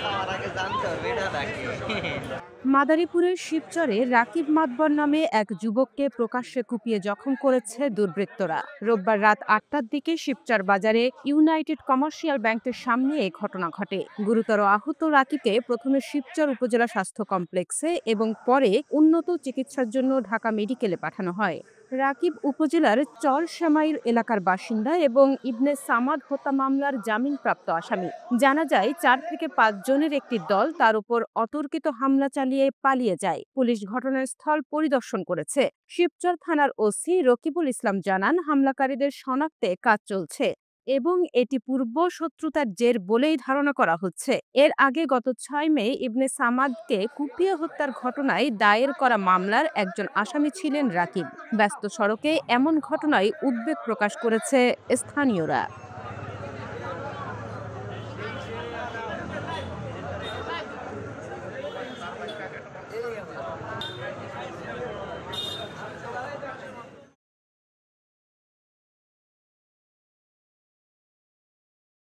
খাওয়ার আগে জানতে হবে এটা নাকি? মাদারীপুরের শিবচরে রাকিব মাতবর নামে এক যুবককে প্রকাশ্যে কুপিয়ে জখম করেছে দুর্বৃত্তরা। রোববার রাত ৮টার দিকে শিবচর বাজারে ইউনাইটেড কমার্শিয়াল ব্যাংকের সামনে এ ঘটনা ঘটে। গুরুতর আহত রাকিবকে প্রথমে শিবচর উপজেলা স্বাস্থ্য কমপ্লেক্সে এবং পরে উন্নত চিকিৎসার জন্য ঢাকা মেডিকেলে পাঠানো হয়। রাকিব উপজেলার চর শ্যামাইর এলাকার বাসিন্দা এবং ইবনে সামাদ হত্যা মামলার জামিনপ্রাপ্ত আসামি। জানা যায় ৪ থেকে ৫ জনের একটি দল তার উপর অতর্কিত হামলা চালিয়ে পালিয়ে যায়। পুলিশ ঘটনাস্থল পরিদর্শন করেছে। শিবচর থানার ওসি রকিবুল ইসলাম জানান, হামলাকারীদের শনাক্তে কাজ চলছে এবং এটি পূর্ব শত্রুতার জের বলেই ধারণা করা হচ্ছে। এর আগে গত ৬ মে ইবনে সামাদকে কুপিয়ে হত্যার ঘটনায় দায়ের করা মামলার একজন আসামি ছিলেন রাকিব। ব্যস্ত সড়কে এমন ঘটনায় উদ্বেগ প্রকাশ করেছে স্থানীয়রা।